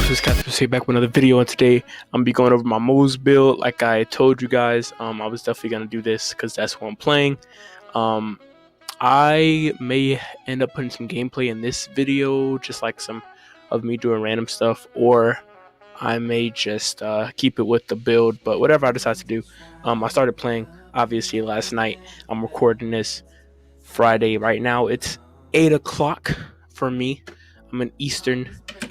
This is Captain back with another video, and today I'm gonna be going over my Moze build. Like I told you guys, I was definitely gonna do this because that's what I'm playing. I may end up putting some gameplay in this video, just like some of me doing random stuff, or I may just keep it with the build. But whatever I decide to do, I started playing obviously last night. I'm recording this Friday right now. It's 8 o'clock for me. I'm in Eastern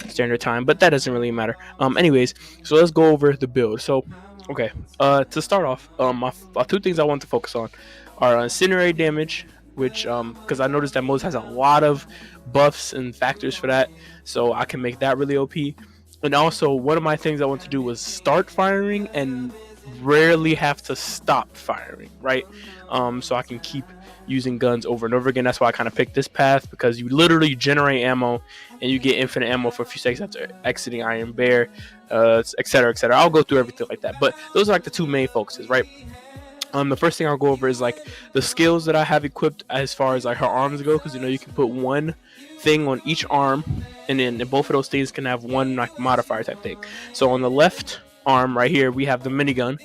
Standard Time, but that doesn't really matter. Anyways, so let's go over the build. So, okay, to start off, my two things I want to focus on are incinerate damage, which because I noticed that Moze has a lot of buffs and factors for that, so I can make that really OP. And also, one of my things I want to do was start firing and rarely have to stop firing, right? So I can keep using guns over and over again. That's why I kind of picked this path, because you literally generate ammo and you get infinite ammo for a few seconds after exiting Iron Bear, etc, etc. I'll go through everything like that, but those are like the two main focuses, right? The first thing I'll go over is like the skills that I have equipped as far as like her arms go, because you can put one thing on each arm, and then both of those things can have one like modifier type thing. So on the left arm right here, we have the minigun,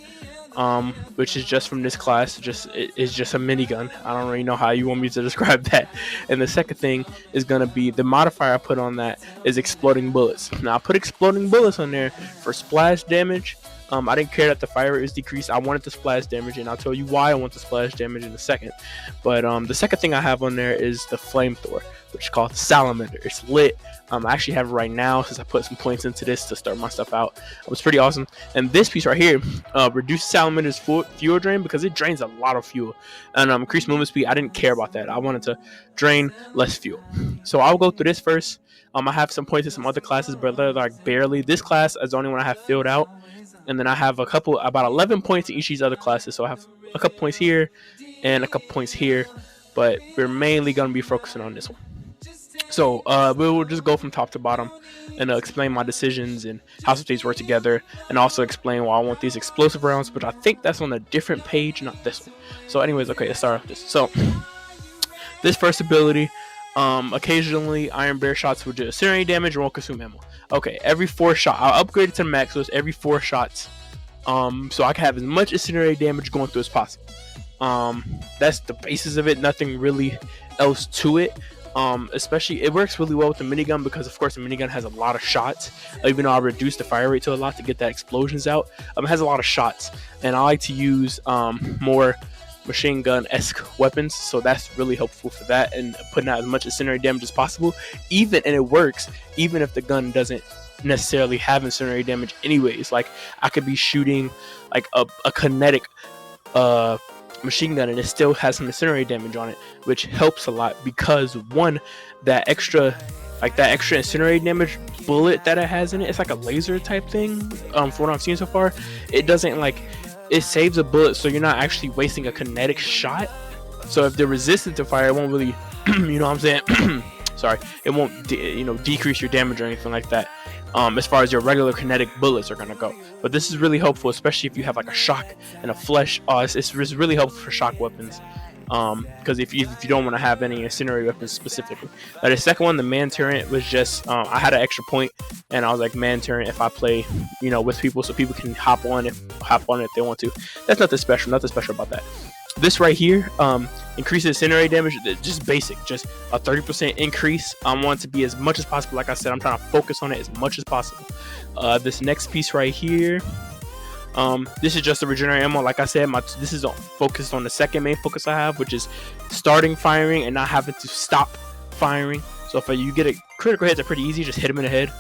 which is just from this class. It's just a minigun. I don't really know how you want me to describe that. And the second thing is gonna be the modifier I put on that is exploding bullets. Now I put exploding bullets on there for splash damage. I didn't care that the fire rate is decreased. I wanted the splash damage, and I'll tell you why I want the splash damage in a second. But the second thing I have on there is the flamethrower, which is called the salamander. It's lit. I actually have it right now since I put some points into this to start my stuff out. It was pretty awesome. And this piece right here reduces salamander's fuel drain, because it drains a lot of fuel. And increased movement speed, I didn't care about that. I wanted to drain less fuel. So I'll go through this first. I have some points in some other classes, but they're like barely. This class is the only one I have filled out. And then I have about 11 points in each of these other classes. So I have a couple points here and a couple points here, but we're mainly going to be focusing on this one. So we will just go from top to bottom and explain my decisions and how some things work together, and also explain why I want these explosive rounds, but I think that's on a different page, not this one. So anyways, okay, let's start off this. So this first ability, occasionally Iron Bear shots will do incinerate damage and won't consume ammo. Okay, every 4 shots. I'll upgrade it to max, so it's every 4 shots. So I can have as much incinerate damage going through as possible. That's the basis of it. Nothing really else to it. Especially, it works really well with the minigun, because of course the minigun has a lot of shots. Even though I reduced the fire rate to a lot to get that explosions out, it has a lot of shots, and I like to use more machine gun-esque weapons, so that's really helpful for that, and putting out as much incinerary damage as possible. And it works even if the gun doesn't necessarily have incinerary damage anyways. Like, I could be shooting like a kinetic machine gun and it still has some incinerary damage on it, which helps a lot, because one, that extra incinerary damage bullet that it has in it, it's like a laser type thing. For what I've seen so far, it doesn't it saves a bullet, so you're not actually wasting a kinetic shot. So if they're resistant to fire, it won't really you know what I'm saying sorry, it won't decrease your damage or anything like that, as far as your regular kinetic bullets are gonna go. But this is really helpful, especially if you have like a shock and a flesh. It's really helpful for shock weapons, because if you don't want to have any incendiary weapons specifically. Now the second one, the man turret, was just I had an extra point, and I was like, man turret, if I play with people, so people can hop on it if they want to. That's nothing special about that. This right here increases incinerary damage, just basic, just a 30% increase. I want it to be as much as possible. Like I said, I'm trying to focus on it as much as possible. This next piece right here, this is just the regenerate ammo. Like I said, this is focused on the second main focus I have, which is starting firing and not having to stop firing. So if you get a critical hit, they're pretty easy, just hit them in the head.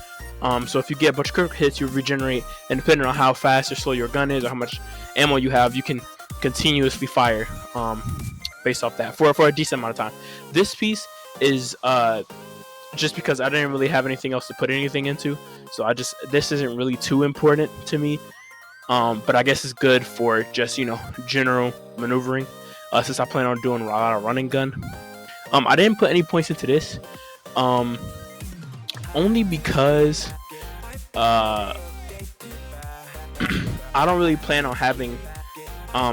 So if you get a bunch of critical hits, you regenerate, and depending on how fast or slow your gun is or how much ammo you have, you can continuously fire based off that for a decent amount of time. This piece is just because I didn't really have anything else to put anything into, so this isn't really too important to me, but I guess it's good for just general maneuvering, since I plan on doing a lot of running gun. I didn't put any points into this, only because I don't really plan on having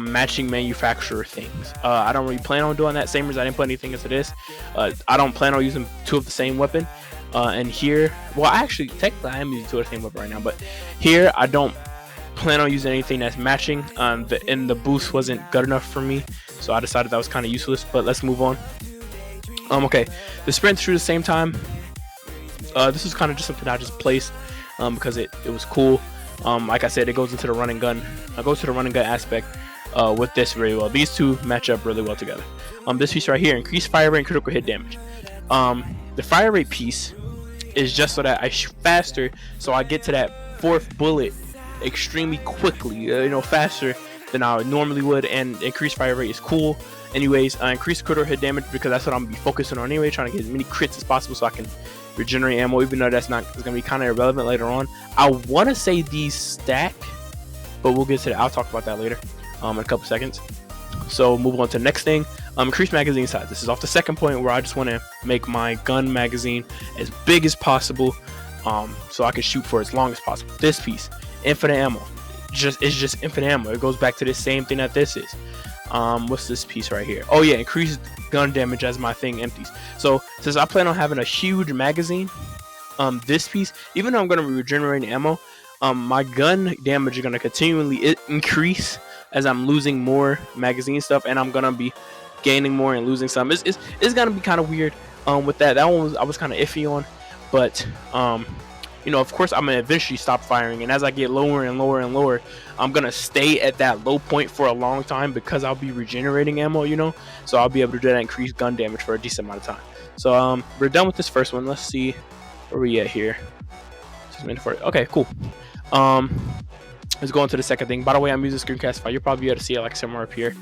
matching manufacturer things. I don't really plan on doing that, same as I didn't put anything into this. I don't plan on using 2 of the same weapon. And here, well, actually, technically, I am using two of the same weapon right now, but here I don't plan on using anything that's matching. And the boost wasn't good enough for me, so I decided that was kind of useless. But let's move on. Okay, the sprint through the same time. This is kind of just something I just placed because it was cool. Like I said, it goes into the run and gun. It goes to the run and gun aspect with this very well. These two match up really well together. This piece right here, increased fire rate and critical hit damage. The fire rate piece is just so that I shoot faster, so I get to that fourth bullet extremely quickly, faster than I normally would. And increased fire rate is cool. Anyways, increased critical hit damage because that's what I'm gonna be focusing on anyway, trying to get as many crits as possible so I can regenerate ammo, even though it's gonna be kind of irrelevant later on. I want to say these stack, but we'll get to that. I'll talk about that later in a couple seconds. So move on to the next thing. Increased magazine size. This is off the second point where I just want to make my gun magazine as big as possible, so I can shoot for as long as possible. This piece, infinite ammo. It's just infinite ammo. It goes back to the same thing that this is. What's this piece right here? Oh yeah, increased gun damage as my thing empties. So since I plan on having a huge magazine, this piece, even though I'm going to be regenerating ammo, my gun damage is going to continually increase as I'm losing more magazine stuff, and I'm going to be gaining more and losing some. It's going to be kind of weird with that. That one I was kind of iffy on, but of course I'm going to eventually stop firing, and as I get lower and lower and lower, I'm going to stay at that low point for a long time because I'll be regenerating ammo, so I'll be able to do that increased gun damage for a decent amount of time. So we're done with this first one. Let's see where we at here. Okay, cool. Let's go on to the second thing. By the way, I'm using Screencastify. You'll probably be able to see it like somewhere up here.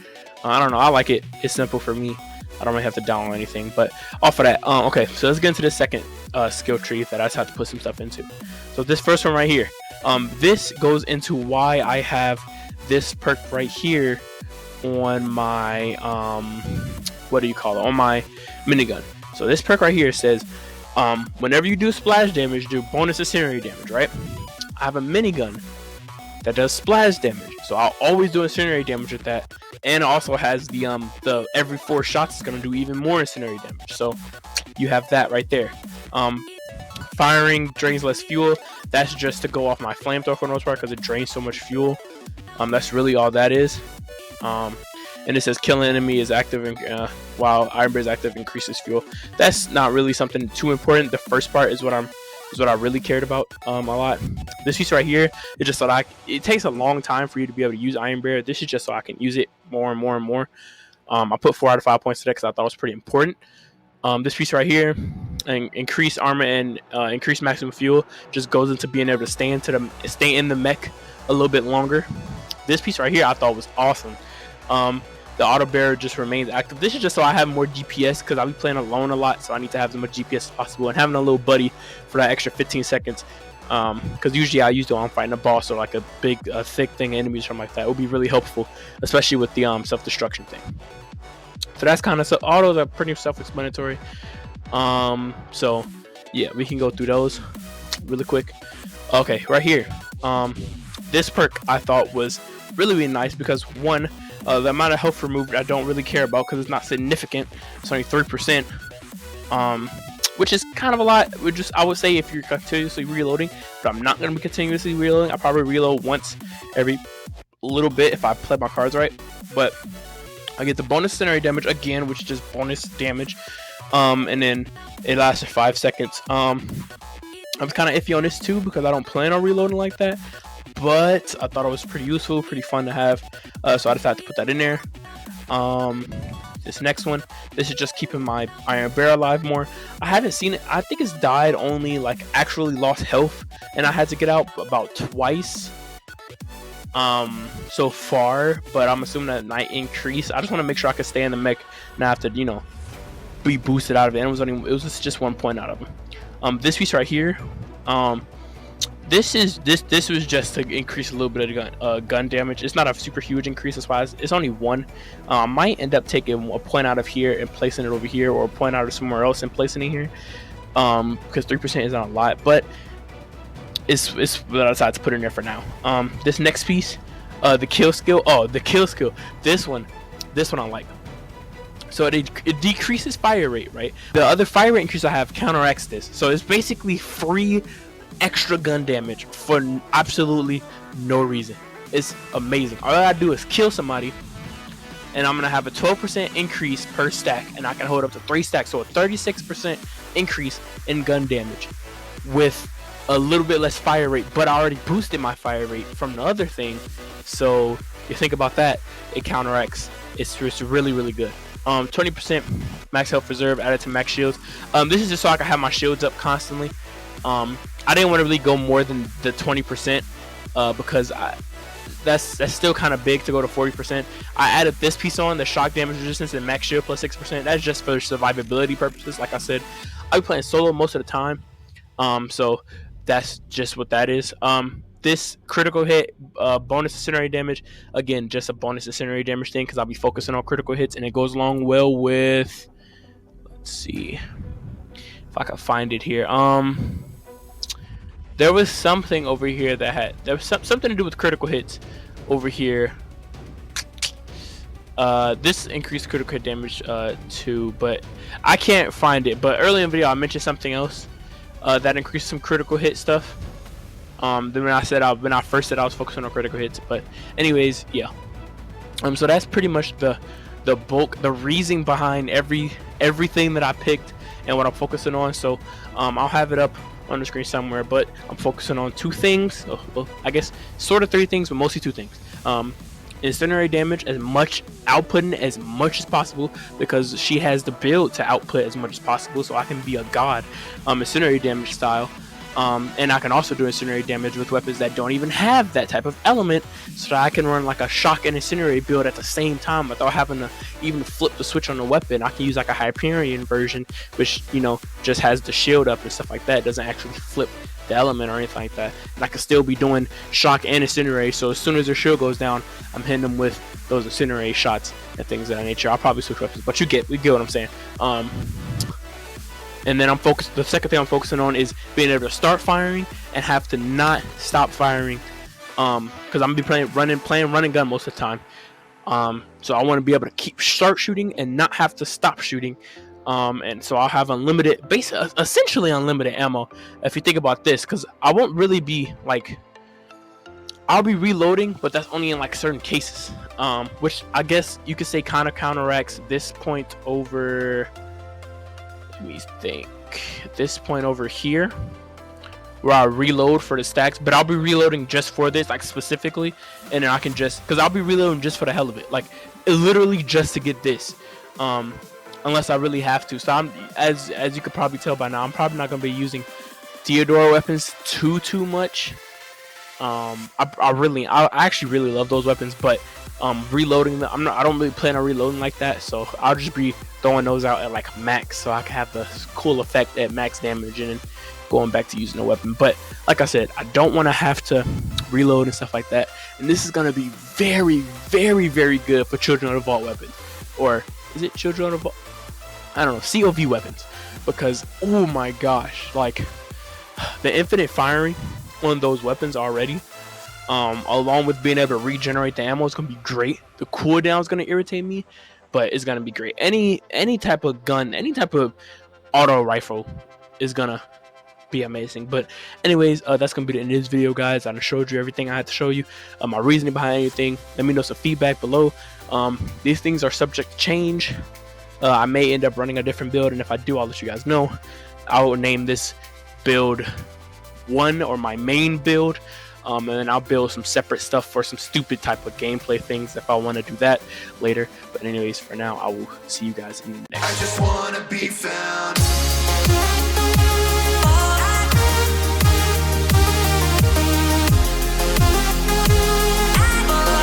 I don't know. I like it. It's simple for me. I don't really have to download anything. But off of that, okay. So let's get into the second skill tree that I just have to put some stuff into. So this first one right here. This goes into why I have this perk right here on my on my minigun. So this perk right here says, whenever you do splash damage, do bonus incendiary damage. Right? I have a minigun that does splash damage, so I'll always do incendiary damage with that, and it also has the every 4 shots is going to do even more incendiary damage. So you have that right there. Firing drains less fuel. That's just to go off my flamethrower for the most part because it drains so much fuel. That's really all that is. And it says killing enemy is active, and while Iron Bear is active, increases fuel. That's not really something too important. The first part is what I really cared about a lot. This piece right here is just so that it takes a long time for you to be able to use Iron Bear. This is just so I can use it more and more and more. I put 4 out of 5 points to that because I thought it was pretty important. This piece right here, and increased armor and increased maximum fuel, just goes into being able to stay in the mech a little bit longer. This piece right here I thought was awesome. The auto barrier just remains active. This is just so I have more DPS because I'll be playing alone a lot, so I need to have as much DPS as possible, and having a little buddy for that extra 15 seconds. Because usually I use it when I'm fighting a boss or like a big thick thing, enemies or something like that. It would be really helpful, especially with the self-destruction thing. So that's kind of, so autos are pretty self-explanatory. So yeah, we can go through those really quick. Okay, right here, this perk I thought was really nice because one, the amount of health removed I don't really care about because it's not significant. It's only 3%, which is kind of a lot. I would say if you're continuously reloading, but I'm not going to be continuously reloading. I probably reload once every little bit if I play my cards right. But I get the bonus incendiary damage again, which is just bonus damage, and then it lasts for 5 seconds. I'm kind of iffy on this too because I don't plan on reloading like that, but I thought it was pretty useful, pretty fun to have, so I decided to put that in there. This next one, this is just keeping my Iron Bear alive more. I haven't seen it. I think it's died only, like, actually lost health, and I had to get out about twice so far, but I'm assuming that might increase. I just want to make sure I can stay in the mech and I have to, be boosted out of it. And it was just 1 point out of them. This piece right here, this was just to increase a little bit of gun damage. It's not a super huge increase, that's why it's only 1. I might end up taking a point out of here and placing it over here, or a point out of somewhere else and placing it here, because 3% is not a lot, but it's what I decided to put in there for now. This next piece, the kill skill. Oh, the kill skill. This one I like. So it decreases fire rate, right? The other fire rate increase I have counteracts this. So it's basically free extra gun damage for absolutely no reason. It's amazing. All I gotta do is kill somebody, and I'm gonna have a 12% increase per stack, and I can hold up to 3 stacks. So a 36% increase in gun damage with a little bit less fire rate, but I already boosted my fire rate from the other thing. So you think about that, it counteracts. It's just really, really good. 20% max health reserve added to max shields. This is just so I can have my shields up constantly. I didn't want to really go more than the 20% because that's still kind of big to go to 40%. I added this piece on, the shock damage resistance and max shield plus 6%. That's just for survivability purposes. Like I said, I'll be playing solo most of the time, so that's just what that is. This critical hit bonus incendiary damage, again, just a bonus incendiary damage thing because I'll be focusing on critical hits, and it goes along well with, let's see if I can find it here. There was something over here that had, there was something to do with critical hits over here. This increased critical hit damage too, but I can't find it. But early in the video I mentioned something else that increased some critical hit stuff. Then when I first said I was focusing on critical hits, but anyways, yeah. So that's pretty much the bulk, the reason behind everything that I picked and what I'm focusing on. So I'll have it up on the screen somewhere, but I'm focusing on 2 things. Well, I guess sort of 3 things, but mostly 2 things. Incendiary damage, as much outputting as much as possible, because she has the build to output as much as possible, so I can be a god. Incendiary damage style. And I can also do incendiary damage with weapons that don't even have that type of element, so that I can run like a shock and incendiary build at the same time without having to even flip the switch on the weapon. I can use like a Hyperion version, which, you know, just has the shield up and stuff like that. It doesn't actually flip the element or anything like that, and I can still be doing shock and incendiary. So as soon as their shield goes down, I'm hitting them with those incendiary shots and things of that nature. I'll probably switch weapons, but you get what I'm saying. And then the second thing I'm focusing on is being able to start firing and have to not stop firing, because I'm gonna be playing running gun most of the time. So I want to be able to start shooting and not have to stop shooting. And so I'll have unlimited, essentially unlimited ammo. If you think about this, because I won't really be like, I'll be reloading, but that's only in like certain cases. Which I guess you could say kind of counteracts this point over. Let me think. This point over here, where I reload for the stacks, but I'll be reloading just for this, like specifically, and then I can just, because I'll be reloading just for the hell of it, like literally just to get this, unless I really have to. So I'm, as you could probably tell by now, I'm probably not gonna be using Theodora weapons too much. I actually really love those weapons, but reloading them, I don't really plan on reloading like that, so I'll just be throwing those out at like max, so I can have the cool effect at max damage and then going back to using the weapon. But like I said, I don't want to have to reload and stuff like that, and this is going to be very, very, very good for Children of the Vault weapons, or is it Children of the Vault? I don't know, COV weapons, because oh my gosh, like the infinite firing on those weapons already, along with being able to regenerate the ammo, is gonna be great. The cooldown is gonna irritate me, but it's gonna be great. Any type of gun, any type of auto rifle is gonna be amazing. But anyways, that's gonna be the end of this video, guys. I showed you everything I had to show you, my reasoning behind anything. Let me know some feedback below. These things are subject to change. I may end up running a different build, and if I do, I'll let you guys know. I will name this build 1 or my main build, and then I'll build some separate stuff for some stupid type of gameplay things if I want to do that later. But anyways, for now, I will see you guys in the next. I just wanna be found.